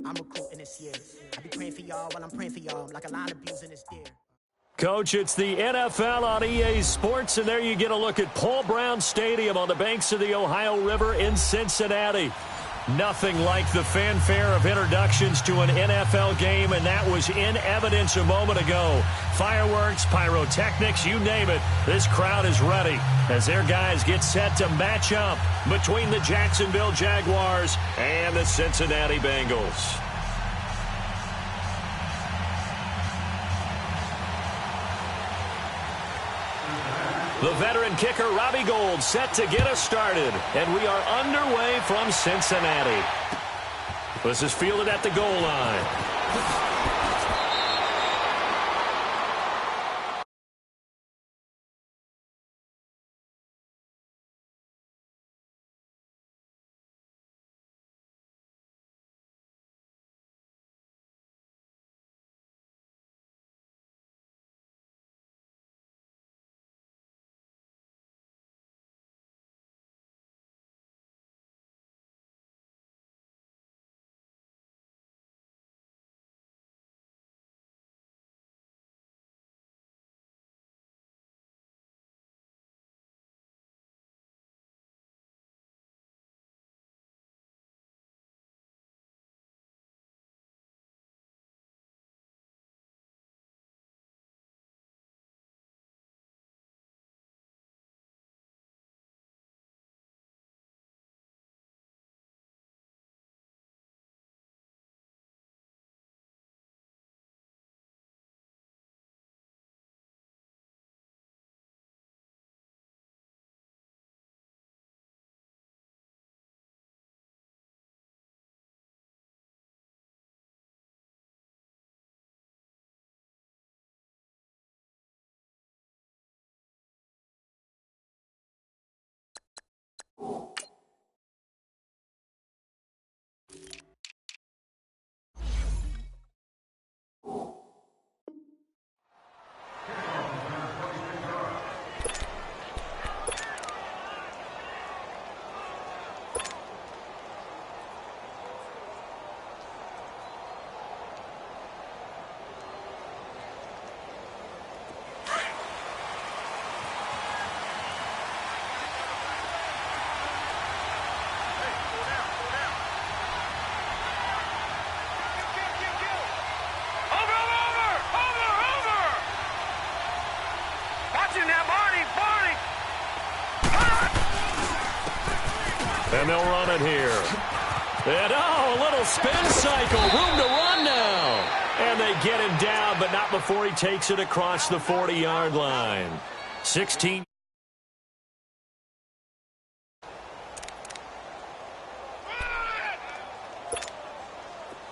I'm recruiting this year. I be praying for y'all while I'm praying for y'all. Like a line abusing this deer. Coach, it's the NFL on EA Sports, and there you get a look at Paul Brown Stadium on the banks of the Ohio River in Cincinnati. Nothing like the fanfare of introductions to an NFL game, and that was in evidence a moment ago. Fireworks, pyrotechnics, you name it. This crowd is ready as their guys get set to match up between the Jacksonville Jaguars and the Cincinnati Bengals. The veteran kicker, Robbie Gould, set to get us started. And we are underway from Cincinnati. This is fielded at the goal line. And they'll run it here. And, a little spin cycle. Room to run now. And they get him down, but not before he takes it across the 40-yard line. 16.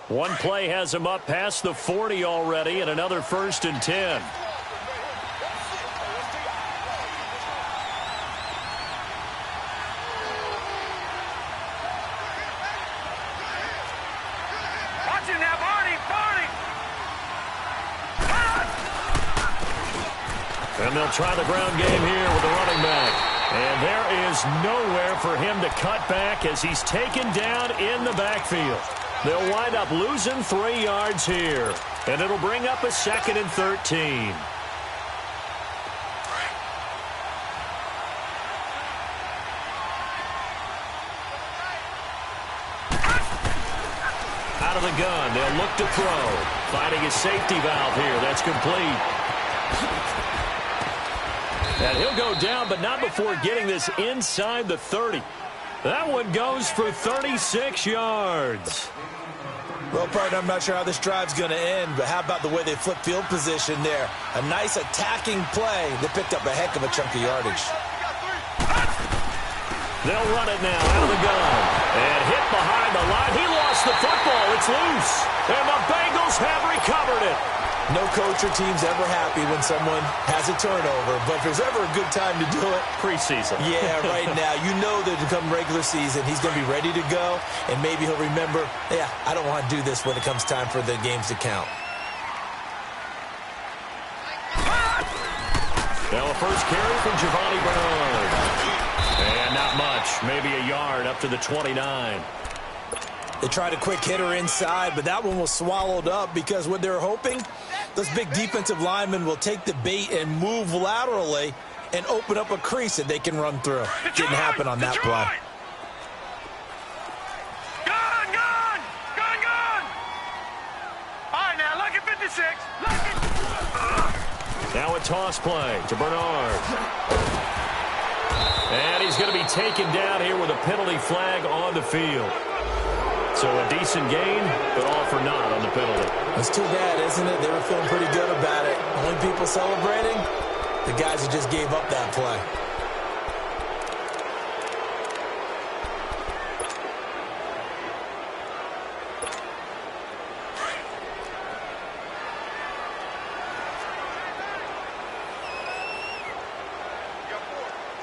One play has him up past the 40 already, and another 1st and 10. And they'll try the ground game here with the running back. And there is nowhere for him to cut back as he's taken down in the backfield. They'll wind up losing 3 yards here. And it'll bring up a 2nd and 13. Out of the gun, they'll look to throw. Finding a safety valve here. That's complete. And he'll go down, but not before getting this inside the 30. That one goes for 36 yards. Well, partner, I'm not sure how this drive's going to end, but how about the way they flip field position there? A nice attacking play. They picked up a heck of a chunk of yardage. They'll run it now out of the gun. And hit behind the line. He lost the football. It's loose. And the Bengals have recovered it. No coach or team's ever happy when someone has a turnover, but if there's ever a good time to do it, preseason. Yeah, right now. You know that to come regular season, he's going to be ready to go, and maybe he'll remember, yeah, I don't want to do this when it comes time for the games to count. Now a first carry from Giovanni Bernard. And not much, maybe a yard up to the 29. They tried a quick hitter inside, but that one was swallowed up because what they're hoping, those big defensive linemen will take the bait and move laterally and open up a crease that they can run through. Didn't happen on that play. All right, now, lucky 56. Now a toss play to Bernard. And he's going to be taken down here with a penalty flag on the field. So a decent gain, but all for naught on the penalty. It's too bad, isn't it? They were feeling pretty good about it. Only people celebrating, the guys who just gave up that play.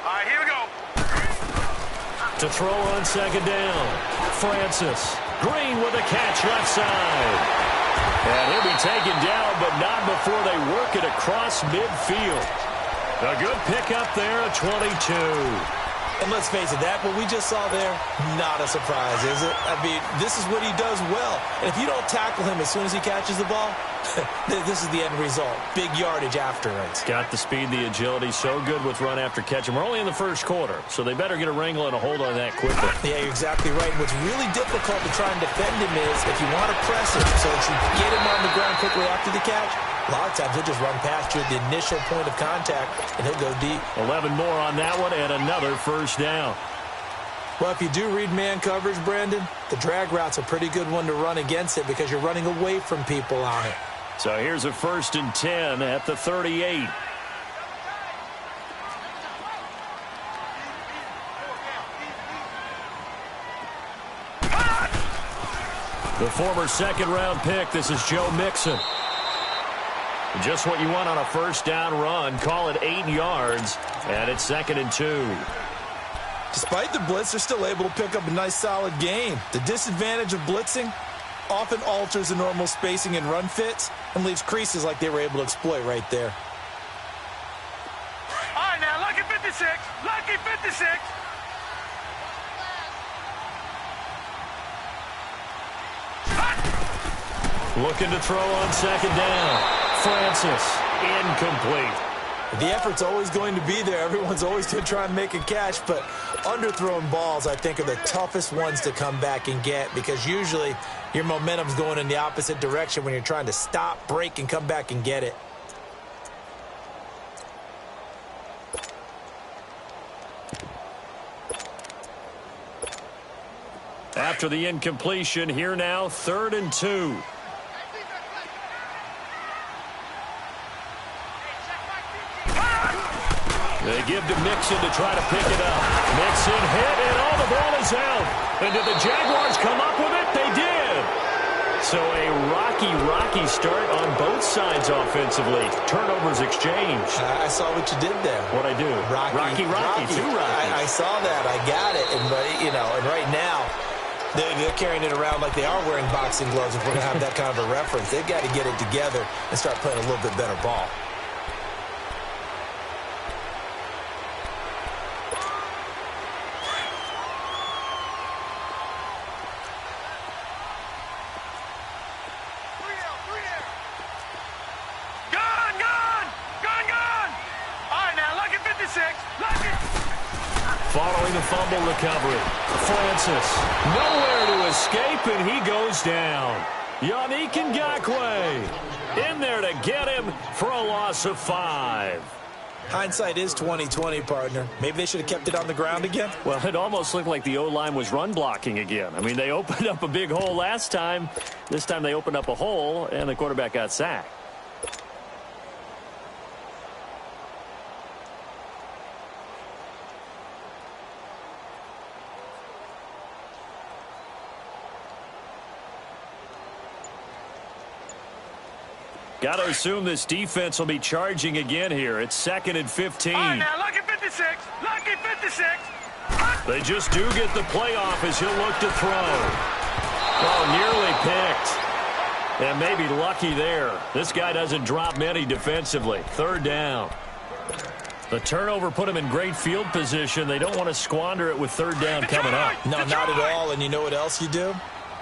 All right, here we go. To throw on second down, Francis. Green with a catch left side. And he'll be taken down, but not before they work it across midfield. A good pickup there at 22. And let's face it, that what we just saw there, not a surprise, is it? I mean, this is what he does well. And if you don't tackle him as soon as he catches the ball, this is the end result. Big yardage afterwards. Got the speed, the agility, so good with run after catch. And we're only in the first quarter, so they better get a wrangle and a hold on that quickly. Yeah, you're exactly right. What's really difficult to try and defend him is if you want to press him so that you get him on the ground quickly after the catch, a lot of times he'll just run past you at the initial point of contact, and he'll go deep. 11 more on that one, and another first down. Well, if you do read man coverage, Brandon, the drag route's a pretty good one to run against it because you're running away from people on it. So here's a 1st and 10 at the 38. The former second-round pick, this is Joe Mixon. Just what you want on a first down run. Call it 8 yards, and it's 2nd and 2. Despite the blitz, they're still able to pick up a nice, solid gain. The disadvantage of blitzing often alters the normal spacing and run fits and leaves creases like they were able to exploit right there. All right, now, lucky 56. Lucky 56. Looking to throw on second down. Francis, incomplete. The effort's always going to be there. Everyone's always going to try and make a catch, but underthrown balls, I think, are the toughest ones to come back and get because usually your momentum's going in the opposite direction when you're trying to stop, break, and come back and get it. After the incompletion, here now, 3rd and 2. They give to Mixon to try to pick it up. Mixon hit, and all the ball is out. And did the Jaguars come up with it? They did. So a rocky start on both sides offensively. Turnovers exchanged. I saw what you did there. What'd I do? Rocky. Too rocky. I saw that. I got it. And right now, they're carrying it around like they are wearing boxing gloves. If we're going to have that kind of a reference, they've got to get it together and start playing a little bit better ball. Following the fumble recovery, Francis nowhere to escape, and he goes down. Yannick Ngakoue in there to get him for a loss of 5. Hindsight is 20/20, partner. Maybe they should have kept it on the ground again. Well, it almost looked like the O-line was run blocking again. I mean, they opened up a big hole last time. This time they opened up a hole, and the quarterback got sacked. Got to assume this defense will be charging again here. It's 2nd and 15. All right, now, lucky 56. Lucky 56. They just do get the playoff as he'll look to throw. Oh, nearly picked. And maybe lucky there. This guy doesn't drop many defensively. 3rd down. The turnover put him in great field position. They don't want to squander it with 3rd down coming up. No, not at all. And you know what else you do?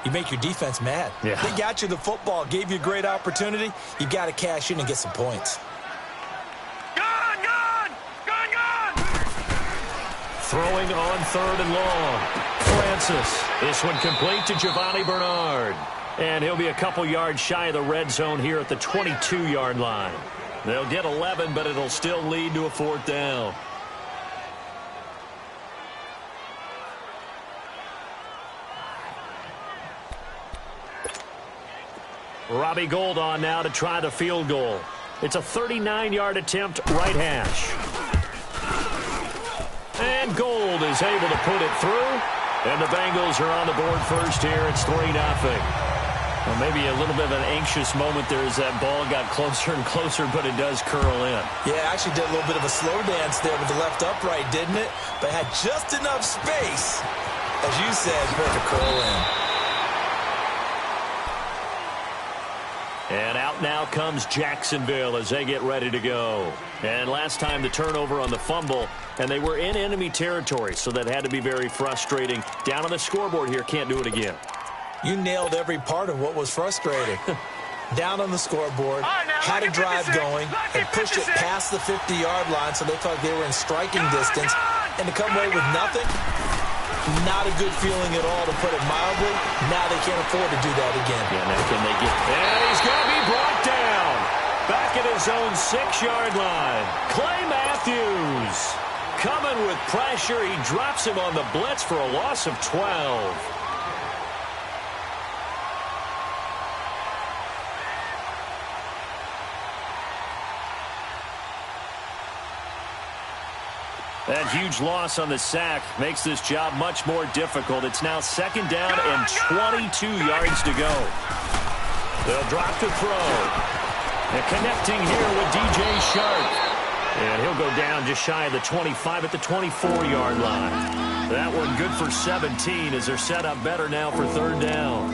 you make your defense mad. Yeah. They got you the football, gave you a great opportunity. You got to cash in and get some points. Gun, gun! Gun, gun! Throwing on 3rd and long. Francis. This one complete to Giovanni Bernard. And he'll be a couple yards shy of the red zone here at the 22-yard line. They'll get 11, but it'll still lead to a 4th down. Robbie Gould on now to try the field goal. It's a 39-yard attempt, right hash. And Gould is able to put it through. And the Bengals are on the board first here. It's 3-0. Well, maybe a little bit of an anxious moment there as that ball got closer and closer, but it does curl in. Yeah, actually did a little bit of a slow dance there with the left upright, didn't it? But had just enough space, as you said, for it to curl in. And out now comes Jacksonville as they get ready to go. And last time the turnover on the fumble, and they were in enemy territory, so that had to be very frustrating. Down on the scoreboard here, can't do it again. You nailed every part of what was frustrating. Down on the scoreboard, had a drive going, and pushed it past the 50-yard line so they thought they were in striking distance. And to come away with nothing, not a good feeling at all, to put it mildly. Now they can't afford to do that again. Yeah, now can they get... And he's going to be brought down. Back at his own 6-yard line. Clay Matthews coming with pressure. He drops him on the blitz for a loss of 12. That huge loss on the sack makes this job much more difficult. It's now 2nd down and 22 yards to go. They'll drop to throw. And connecting here with DJ Shark. And he'll go down just shy of the 25 at the 24-yard line. That one good for 17 as they're set up better now for 3rd down.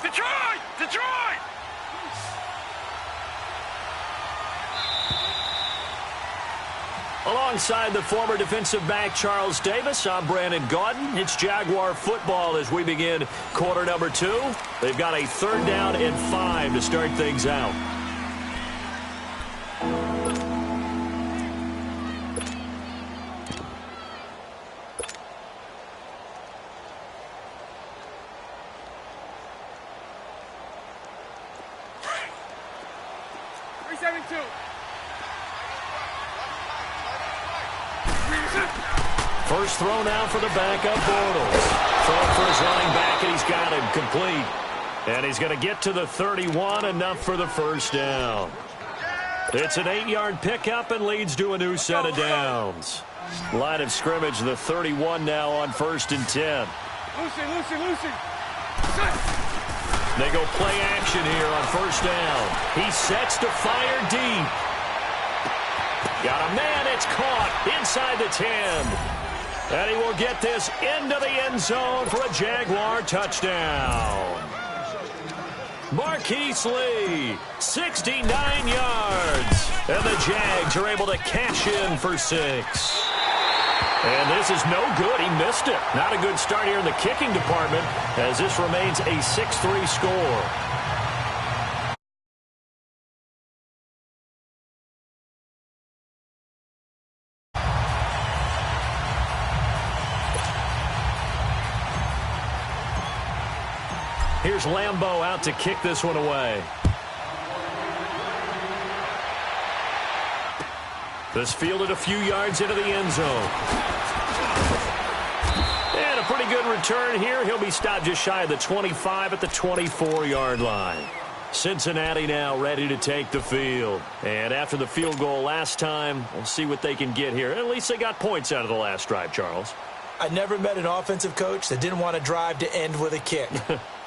Detroit! Detroit! Alongside the former defensive back Charles Davis, I'm Brandon Gaudin. It's Jaguar football as we begin quarter number 2. They've got a 3rd down and 5 to start things out. First throw now for the backup Bortles. Throw for his running back, and he's got him complete. And he's going to get to the 31, enough for the 1st down. It's an 8-yard pickup and leads to a new set of downs. Line of scrimmage, the 31 now on 1st and 10. Lucy. They go play action here on 1st down. He sets to fire deep. Got a man, it's caught inside the 10. And he will get this into the end zone for a Jaguar touchdown. Marquise Lee, 69 yards. And the Jags are able to cash in for 6. And this is no good. He missed it. Not a good start here in the kicking department as this remains a 6-3 score. Here's Lambeau out to kick this one away. This fielded a few yards into the end zone. And a pretty good return here. He'll be stopped just shy of the 25 at the 24-yard line. Cincinnati now ready to take the field. And after the field goal last time, we'll see what they can get here. At least they got points out of the last drive, Charles. I never met an offensive coach that didn't want a drive to end with a kick.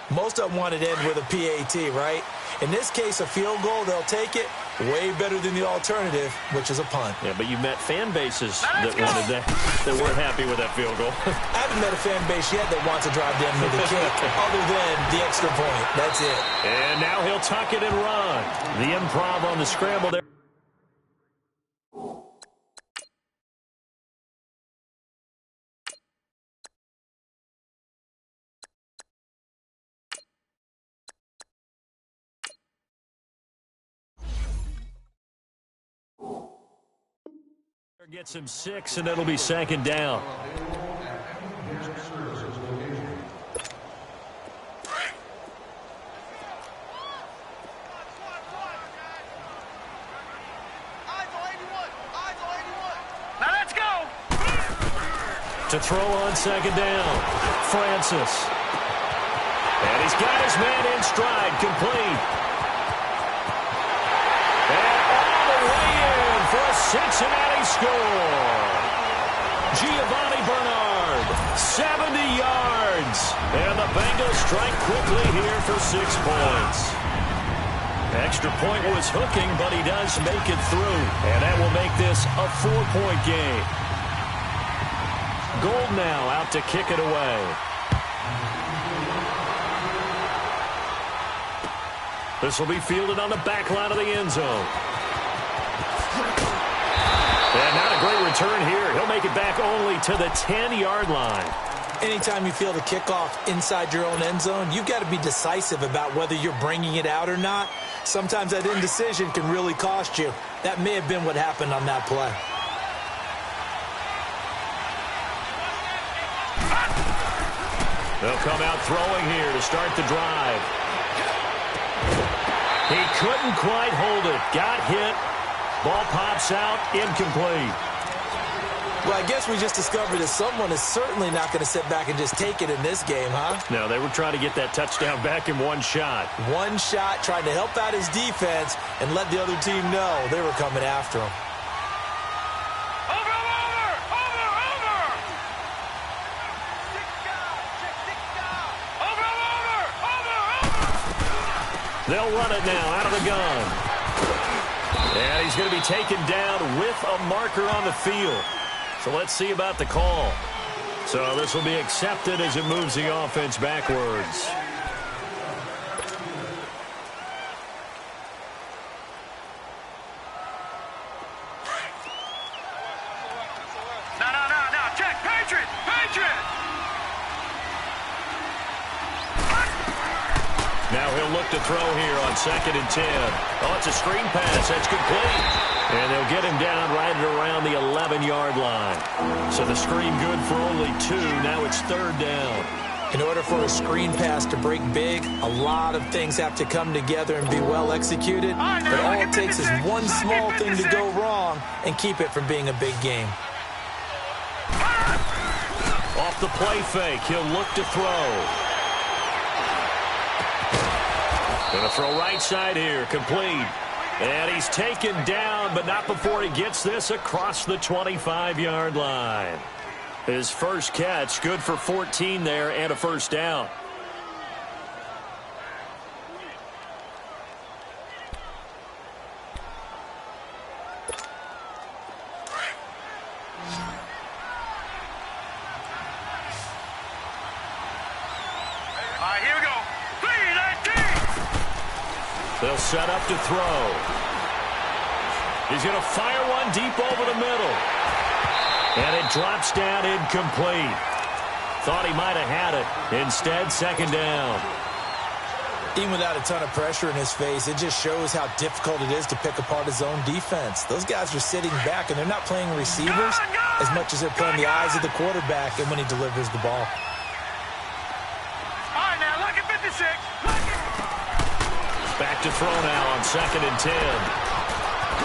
Most of them want it to end with a PAT, right? In this case, a field goal, they'll take it. Way better than the alternative, which is a punt. Yeah, but you met fan bases that wanted that weren't happy with that field goal. I haven't met a fan base yet that wants to drive down with a kick, other than the extra point. That's it. And now he'll tuck it and run. The improv on the scramble there. Gets him 6, and it'll be second down. Now let's go. To throw on second down, Francis. And he's got his man in stride, complete. And all the way in for a Cincinnati score. Giovanni Bernard, 70 yards. And the Bengals strike quickly here for 6 points. Extra point was hooking, but he does make it through. And that will make this a 4-point game. Gold now out to kick it away. This will be fielded on the back line of the end zone. And not a great return here. He'll make it back only to the 10-yard line. Anytime you feel the kickoff inside your own end zone, you've got to be decisive about whether you're bringing it out or not. Sometimes that indecision can really cost you. That may have been what happened on that play. They'll come out throwing here to start the drive. He couldn't quite hold it. Got hit. Ball pops out. Incomplete. Well, I guess we just discovered that someone is certainly not going to sit back and just take it in this game, huh? No, they were trying to get that touchdown back in one shot. One shot, trying to help out his defense and let the other team know they were coming after him. They'll run it now out of the gun. And he's going to be taken down with a marker on the field. So let's see about the call. So this will be accepted as it moves the offense backwards. No. Check. Patriot. Now he'll look to throw here on 2nd and 10. Oh, it's a screen pass. That's complete. And they'll get him down right at around the 11-yard line. So the screen good for only 2. Now it's 3rd down. In order for a screen pass to break big, a lot of things have to come together and be well executed. But all it takes is one small thing to go wrong and keep it from being a big game. Off the play fake, he'll look to throw. Going to throw right side here, complete. And he's taken down, but not before he gets this across the 25-yard line. His first catch, good for 14 there and a first down. All right, here we go. 3-19. They'll set up to throw. He's going to fire one deep over the middle. And it drops down incomplete. Thought he might have had it. Instead, 2nd down. Even without a ton of pressure in his face, it just shows how difficult it is to pick apart his own defense. Those guys are sitting back, and they're not playing receivers as much as they're playing the eyes of the quarterback and when he delivers the ball. All right, now look at 56. Back to throw now on 2nd and 10.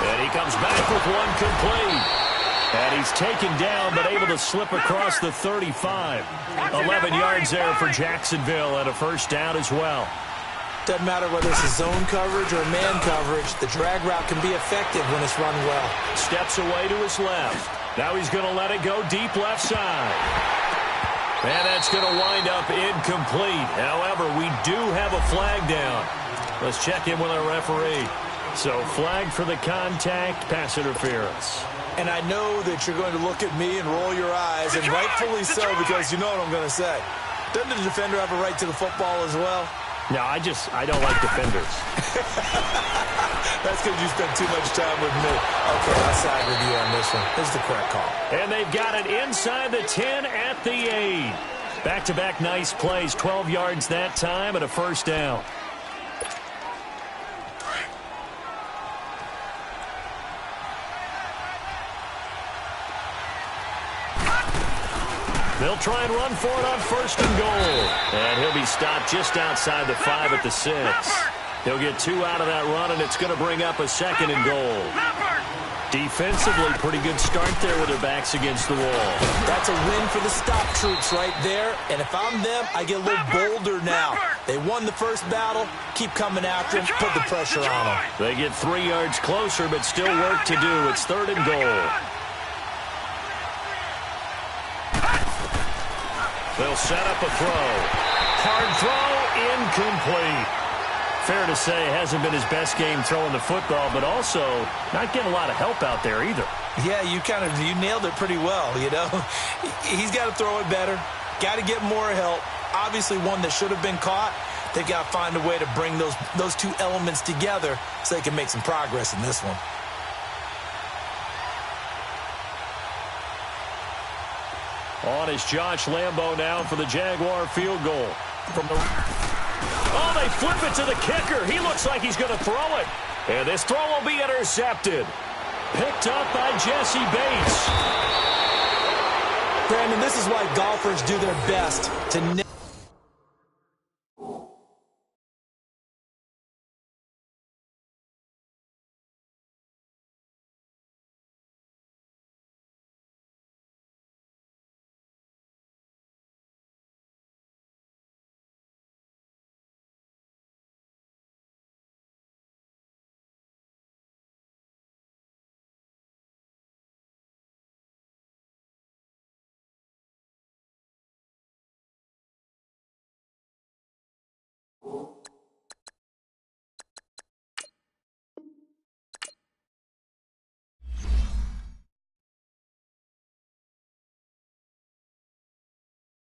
And he comes back with one complete. And he's taken down but able to slip across the 35. 11 yards there for Jacksonville and a first down as well. Doesn't matter whether it's a zone coverage or man coverage, the drag route can be effective when it's run well. Steps away to his left. Now he's going to let it go deep left side. And that's going to wind up incomplete. However, we do have a flag down. Let's check in with our referee. So flag for the contact, pass interference. And I know that you're going to look at me and roll your eyes, and rightfully so, because you know what I'm going to say. Doesn't the defender have a right to the football as well? No, I don't like defenders. That's because you spent too much time with me. Okay, I'll side with you on this one. This is the correct call. And they've got it inside the 10 at the 8. Back-to-back nice plays, 12 yards that time and a first down. They'll try and run for it on 1st and goal. And he'll be stopped just outside the 5 at the 6. He'll get 2 out of that run, and it's going to bring up a 2nd and goal. Defensively, pretty good start there with their backs against the wall. That's a win for the stop troops right there. And if I'm them, I get a little bolder now. They won the first battle. Keep coming after them. Put the pressure on them. They get 3 yards closer, but still work to do. It's 3rd and goal. They'll set up a throw. Hard throw, incomplete. Fair to say, hasn't been his best game throwing the football, but also not getting a lot of help out there either. Yeah, you nailed it pretty well, you know. He's got to throw it better. Got to get more help. Obviously one that should have been caught. They've got to find a way to bring those two elements together so they can make some progress in this one. On is Josh Lambo now for the Jaguar field goal. Oh, they flip it to the kicker. He looks like he's going to throw it. And this throw will be intercepted. Picked up by Jesse Bates. Brandon, this is why golfers do their best to